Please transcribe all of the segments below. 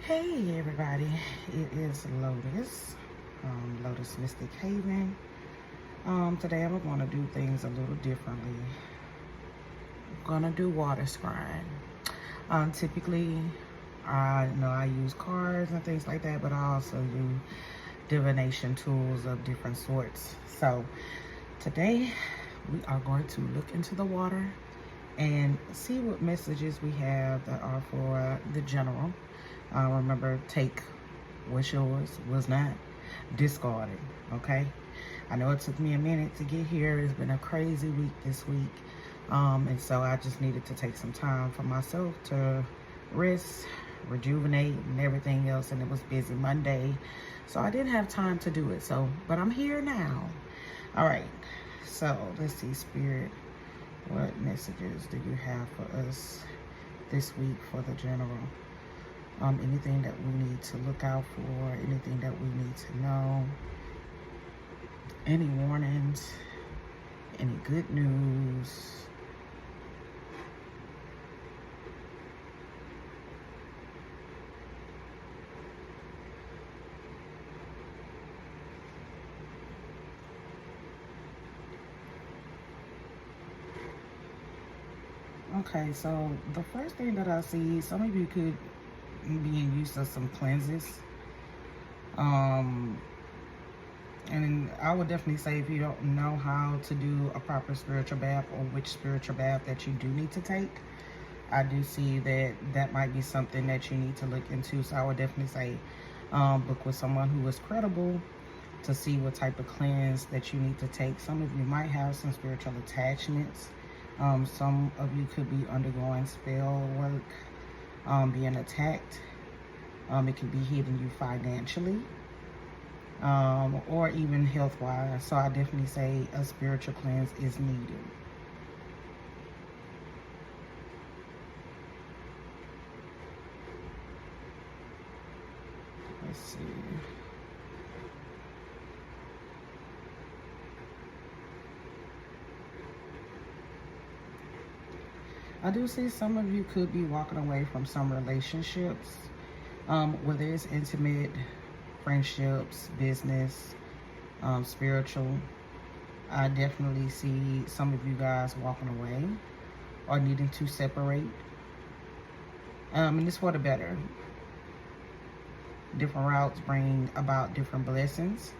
Hey everybody, it is Lotus, Lotus Mystic Haven. Today I'm going to do things a little differently. I'm going to do water scrying. Typically, I know I use cards and things like that, but I also use divination tools of different sorts. So today we are going to look into the water and see what messages we have that are for the general. Remember, take what's yours, was not discarded. Okay, I know it took me a minute to get here. It's been a crazy week this week, and so I just needed to take some time for myself to rest, rejuvenate, and everything else. And it was busy Monday, so I didn't have time to do it. But I'm here now. All right, so let's see, Spirit, what messages do you have for us this week for the general? Anything that we need to look out for, anything that we need to know, any warnings, any good news. Okay, so the first thing that I see, some of you could be in use of some cleanses. And I would definitely say if you don't know how to do a proper spiritual bath or which spiritual bath that you do need to take, I do see that that might be something that you need to look into. So I would definitely say book with someone who is credible to see what type of cleanse that you need to take. Some of you might have some spiritual attachments. Some of you could be undergoing spell work, being attacked. It can be hitting you financially, or even health-wise. So I definitely say a spiritual cleanse is needed. Let's see. I do see some of you could be walking away from some relationships, whether it's intimate, friendships, business, spiritual. I definitely see some of you guys walking away or needing to separate. And it's for the better. Different routes bring about different blessings.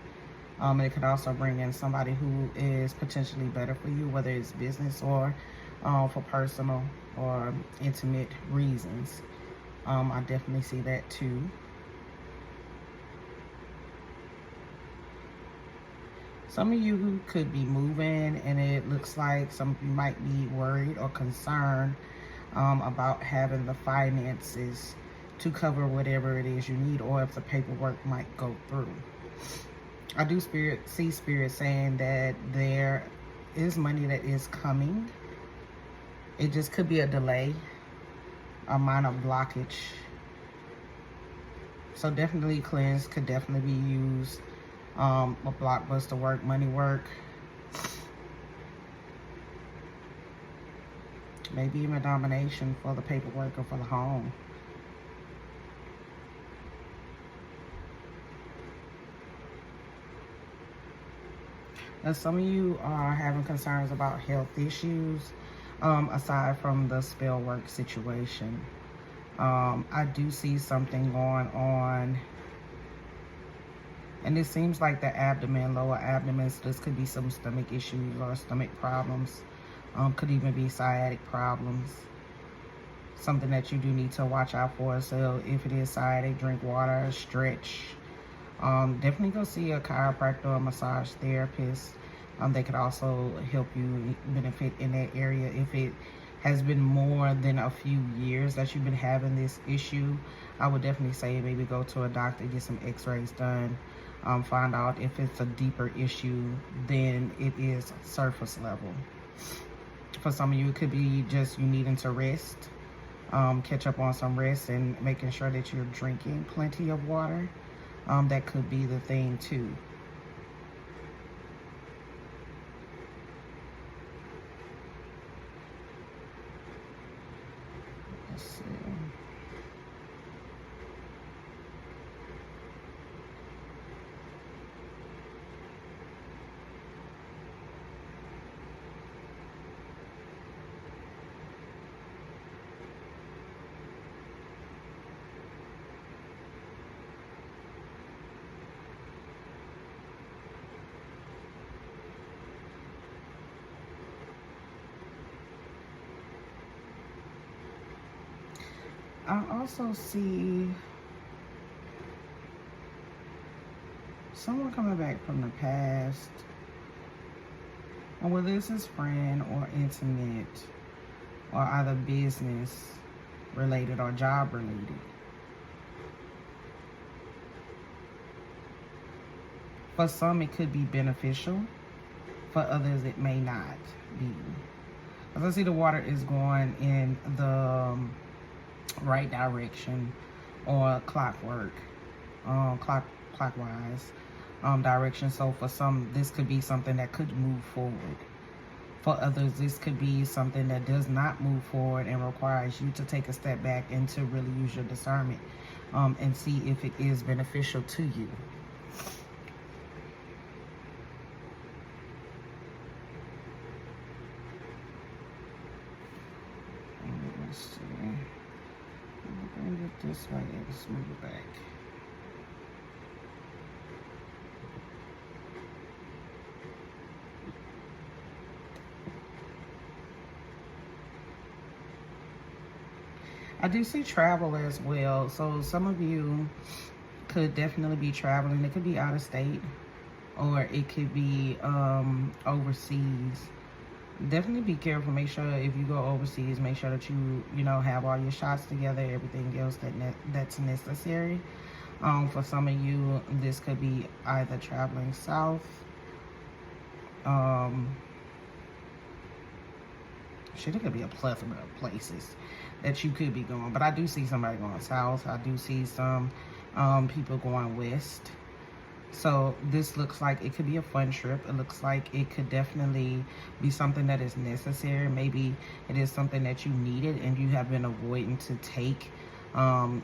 And it could also bring in somebody who is potentially better for you, whether it's business or for personal or intimate reasons. I definitely see that too. Some of you who could be moving, and it looks like some of you might be worried or concerned about having the finances to cover whatever it is you need, or if the paperwork might go through. I do see spirit saying that there is money that is coming. It just could be a delay, a minor blockage. So definitely cleanse could definitely be used. A blockbuster work, money work, maybe even domination for the paperwork or for the home. And some of you are having concerns about health issues, aside from the spell work situation. I do see something going on, and it seems like the abdomen, lower abdomen, so this could be some stomach issues or stomach problems. Could even be sciatic problems. Something that you do need to watch out for. So if it is sciatic, drink water, stretch. Definitely go see a chiropractor or massage therapist. They could also help you benefit in that area. If it has been more than a few years that you've been having this issue, I would definitely say maybe go to a doctor, get some x-rays done, find out if it's a deeper issue than it is surface level. For some of you, it could be just you needing to rest, catch up on some rest, and making sure that you're drinking plenty of water. That could be the thing too. Let's see. I also see someone coming back from the past. And whether this is friend or intimate or either business related or job related. For some, it could be beneficial. For others, it may not be. As I see, the water is going in the right direction, or clockwise direction. So for some, this could be something that could move forward. For others, this could be something that does not move forward and requires you to take a step back and to really use your discernment and see if it is beneficial to you. Let's see. Bring it this way. Let's move it back. I do see travel as well. So some of you could definitely be traveling. It could be out of state, or it could be overseas. Definitely be careful. Make sure if you go overseas, make sure that you have all your shots together, everything else that's necessary. For some of you, this could be either traveling south. Shit, it could be a plethora of places that you could be going. But I do see somebody going south. I do see some people going west. So this looks like it could be a fun trip. It looks like it could definitely be something that is necessary. Maybe it is something that you needed and you have been avoiding to take.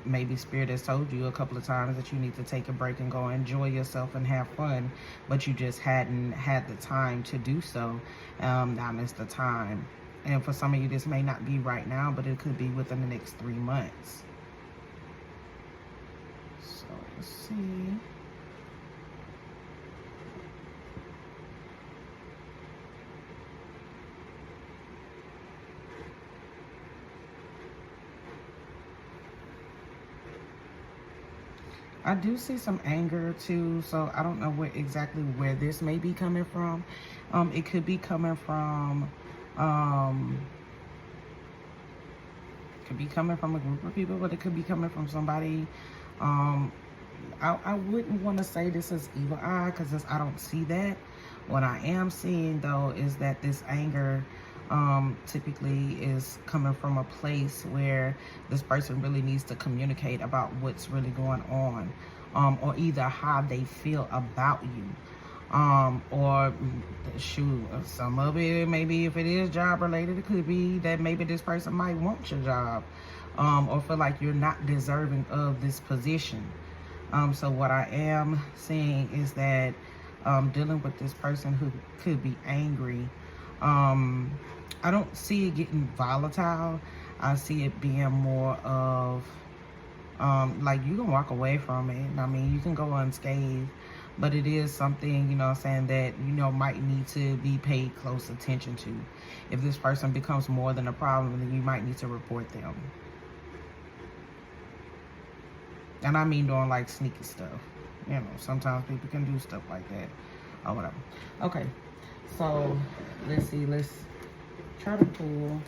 Maybe Spirit has told you a couple of times that you need to take a break and go enjoy yourself and have fun, but you just hadn't had the time to do so. Now is the time. And for some of you, this may not be right now, but it could be within the next 3 months. So let's see. I do see some anger too, so I don't know exactly where this may be coming from. It could be coming from a group of people, but it could be coming from somebody. I wouldn't want to say this is evil eye, because I don't see that. What I am seeing though is that this anger typically is coming from a place where this person really needs to communicate about what's really going on, or either how they feel about you, or shoot, some of it, maybe if it is job related, it could be that maybe this person might want your job, or feel like you're not deserving of this position. So what I am seeing is that dealing with this person who could be angry, I don't see it getting volatile. I see it being more of, like, you can walk away from it. I mean, you can go unscathed, but it is something, that, might need to be paid close attention to. If this person becomes more than a problem, then you might need to report them. And I mean doing, like, sneaky stuff. Sometimes people can do stuff like that or whatever. Okay, so let's see. Let's try to pull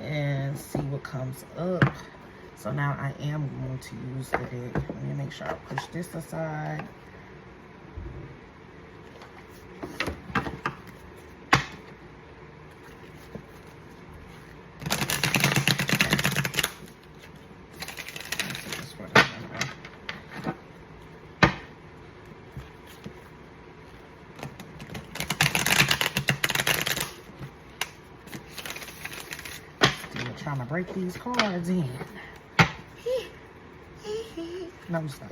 and see what comes up. So now I am going to use the deck. Let me make sure I push this aside. Trying to break these cards in. No, stop.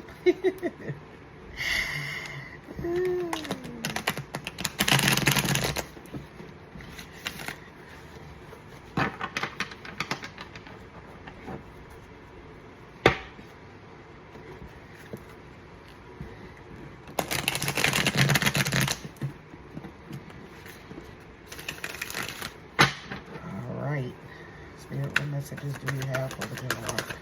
Spirit, we're missing messages do you have for the general arc?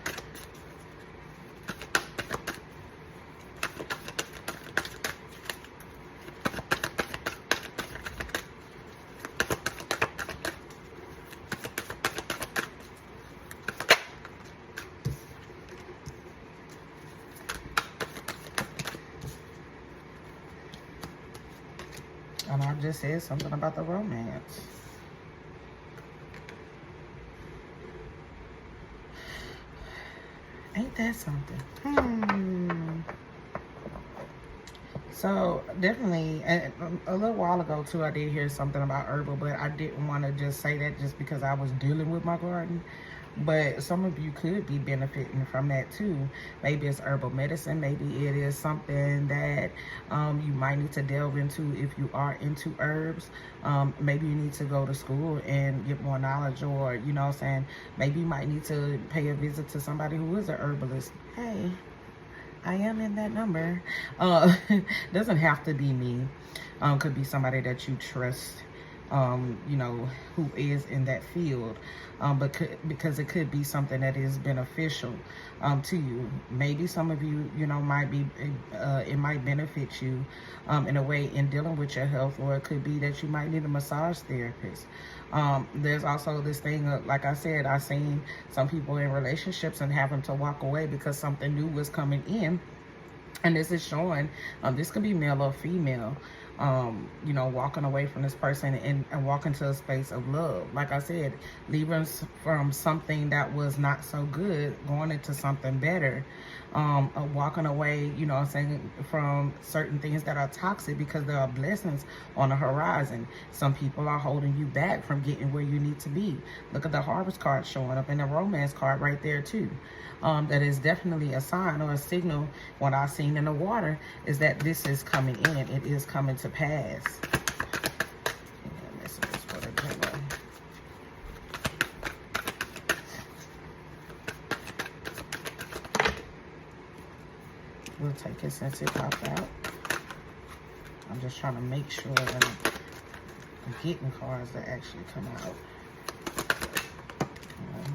And I just said something about the romance. Ain't that something? So definitely, a little while ago too, I did hear something about herbal, but I didn't want to just say that just because I was dealing with my garden. But some of you could be benefiting from that too. Maybe it's herbal medicine. Maybe it is something that you might need to delve into if you are into herbs. Maybe you need to go to school and get more knowledge, or, you know what I'm saying, maybe you might need to pay a visit to somebody who is a herbalist. Hey, I am in that number. Doesn't have to be me. Could be somebody that you trust, you know, who is in that field. Because it could be something that is beneficial to you. Maybe some of you, you know, might be, it might benefit you in a way in dealing with your health, or it could be that you might need a massage therapist. There's also this thing, like I said, I've seen some people in relationships and having to walk away because something new was coming in. And this is showing, this could be male or female, you know, walking away from this person and walking to a space of love. Like I said, leaving from something that was not so good, going into something better. Walking away, you know what I'm saying, from certain things that are toxic because there are blessings on the horizon. Some people are holding you back from getting where you need to be. Look at the harvest card showing up, and the romance card right there too. That is definitely a sign or a signal. What I've seen in the water is that this is coming in. It is coming to pass. Messages for the general. We'll take it since it popped out. I'm just trying to make sure that I'm getting cards that actually come out.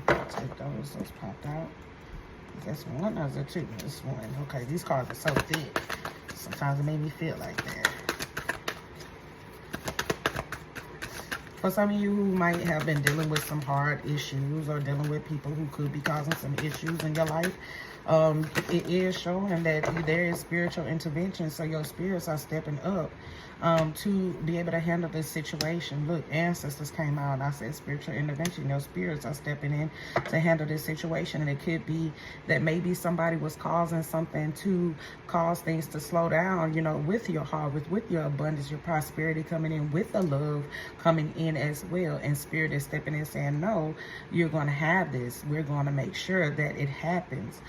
I'll take those. Those popped out. That's one, or is it two? This one. Okay, these cards are so thick. Sometimes it made me feel like that. For some of you who might have been dealing with some hard issues, or dealing with people who could be causing some issues in your life, it is showing that there is spiritual intervention. So your spirits are stepping up to be able to handle this situation. Look, ancestors came out and I said spiritual intervention. Your spirits are stepping in to handle this situation. And it could be that maybe somebody was causing something to cause things to slow down, you know, with your harvest, with your abundance, your prosperity coming in, with the love coming in as well. And spirit is stepping in saying, no, you're going to have this. We're going to make sure that it happens.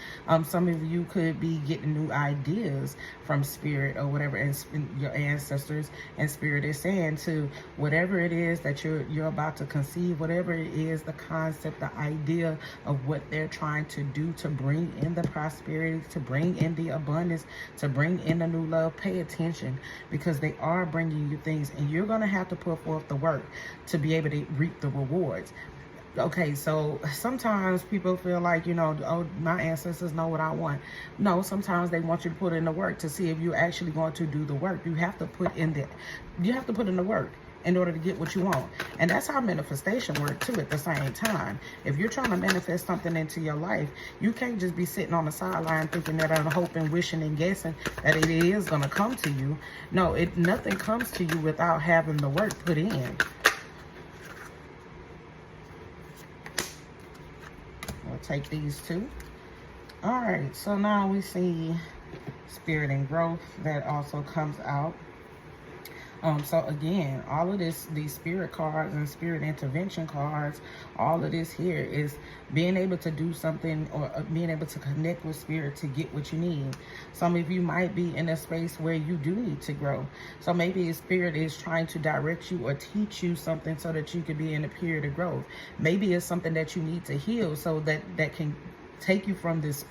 Some of you could be getting new ideas from spirit or whatever, and your ancestors, and spirit is saying to whatever it is that you're about to conceive, whatever it is, the concept, the idea of what they're trying to do to bring in the prosperity, to bring in the abundance, to bring in the new love. Pay attention, because they are bringing you things, and you're going to have to put forth the work to be able to reap the rewards. Okay, so sometimes people feel like, you know, oh, my ancestors know what I want. No, sometimes they want you to put in the work to see if you're actually going to do the work. You have to put in the work in order to get what you want. And that's how manifestation works too at the same time. If you're trying to manifest something into your life, you can't just be sitting on the sideline thinking that I'm hoping, wishing, and guessing that it is going to come to you. No, nothing comes to you without having the work put in. We'll take these two. All right, so now we see spirit and growth that also comes out. So again, all of this, these spirit cards and spirit intervention cards, all of this here is being able to do something, or being able to connect with spirit to get what you need. Some of you might be in a space where you do need to grow. So maybe spirit is trying to direct you or teach you something so that you could be in a period of growth. Maybe it's something that you need to heal so that can take you from this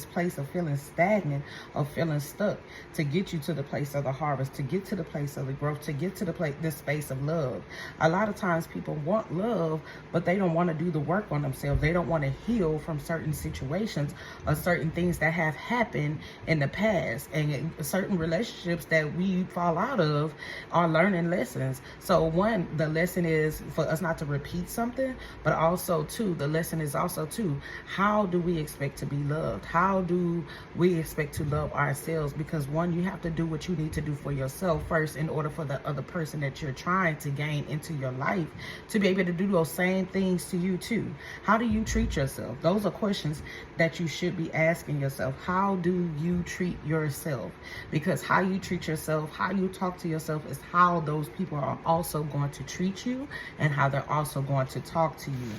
place of feeling stagnant, of feeling stuck, to get you to the place of the harvest, to get to the place of the growth, to get to this space of love. A lot of times people want love, but they don't want to do the work on themselves. They don't want to heal from certain situations or certain things that have happened in the past, and certain relationships that we fall out of are learning lessons. So one, the lesson is for us not to repeat something, but also two, the lesson is also two, how do we expect to be loved? How do we expect to love ourselves? Because one, you have to do what you need to do for yourself first in order for the other person that you're trying to gain into your life to be able to do those same things to you too. How do you treat yourself? Those are questions that you should be asking yourself. How do you treat yourself? Because how you treat yourself, how you talk to yourself is how those people are also going to treat you and how they're also going to talk to you.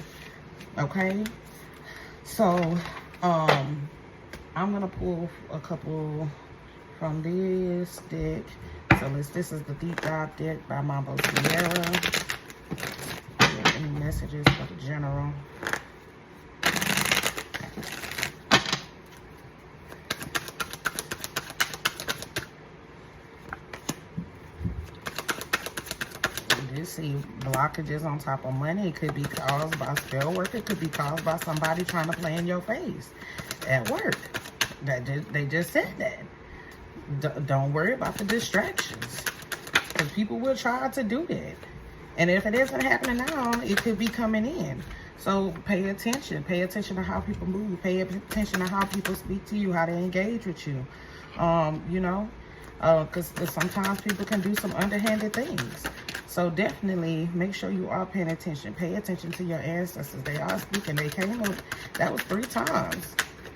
Okay? So, I'm gonna pull a couple from this deck. So this is the Deep Dive deck by Mambo Sierra. Any messages for the general? See blockages on top of money. It could be caused by spell work. It could be caused by somebody trying to play in your face at work. They just said that. Don't worry about the distractions, because people will try to do that. And if it isn't happening now, it could be coming in. So pay attention. Pay attention to how people move. Pay attention to how people speak to you, how they engage with you. You know, because sometimes people can do some underhanded things. So definitely make sure you are paying attention. Pay attention to your ancestors. They are speaking. They came up. That was 3 times.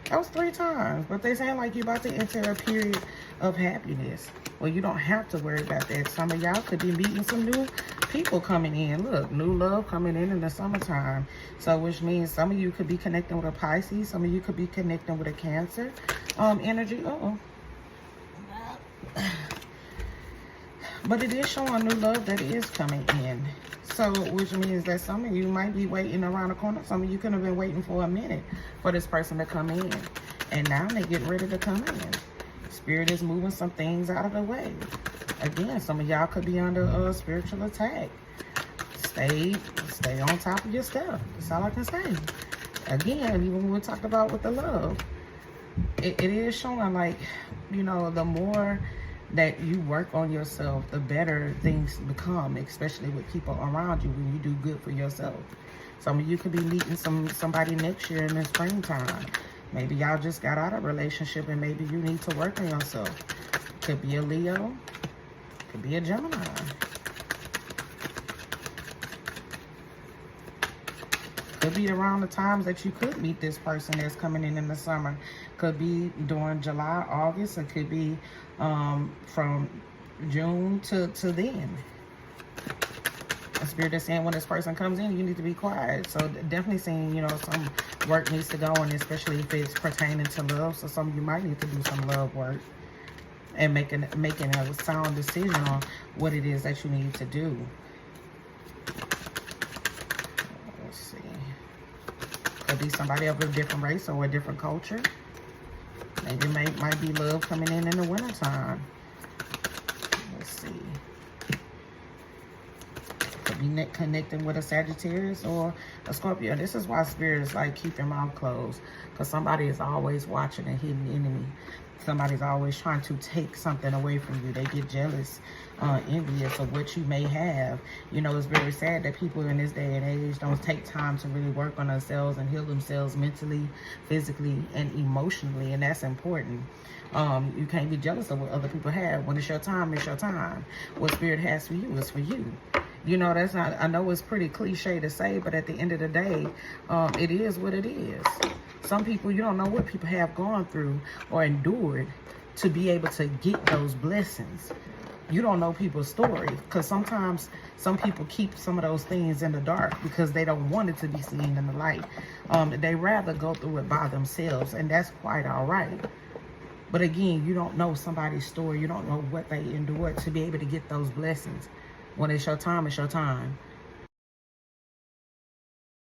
That was 3 times. But they saying like you're about to enter a period of happiness. Well, you don't have to worry about that. Some of y'all could be meeting some new people coming in. Look, new love coming in the summertime. So which means some of you could be connecting with a Pisces. Some of you could be connecting with a Cancer energy. But it is showing new love that is coming in. So, which means that some of you might be waiting around the corner. Some of you could have been waiting for a minute for this person to come in. And now they're getting ready to come in. Spirit is moving some things out of the way. Again, some of y'all could be under a spiritual attack. Stay on top of your stuff. That's all I can say. Again, even when we talked about with the love, it is showing like, you know, the more that you work on yourself, the better things become, especially with people around you when you do good for yourself. Some of you could be meeting somebody next year in the springtime. Maybe y'all just got out of a relationship and maybe you need to work on yourself. Could be a Leo, could be a Gemini. Could be around the times that you could meet this person that's coming in the summer. Could be during July, August. It could be from June to then. The Spirit is saying when this person comes in, you need to be quiet. So definitely saying, you know, some work needs to go on, especially if it's pertaining to love. So some of you might need to do some love work and making a sound decision on what it is that you need to do. Let's see. Could be somebody of a different race or a different culture. Maybe it might be love coming in the wintertime. Let's see. Could be connecting with a Sagittarius or a Scorpio. This is why Spirit is like, keep your mouth closed. Because somebody is always watching a hidden enemy. Somebody's always trying to take something away from you. They get jealous, envious of what you may have. You know, it's very sad that people in this day and age don't take time to really work on themselves and heal themselves mentally, physically, and emotionally. And that's important. You can't be jealous of what other people have. When it's your time, it's your time. What Spirit has for you is for you. You know, that's not, I know it's pretty cliche to say, but at the end of the day, it is what it is. Some people, you don't know what people have gone through or endured to be able to get those blessings. You don't know people's story, because sometimes some people keep some of those things in the dark because they don't want it to be seen in the light. They rather go through it by themselves, and that's quite all right. But again, you don't know somebody's story. You don't know what they endured to be able to get those blessings. When it's your time, it's your time.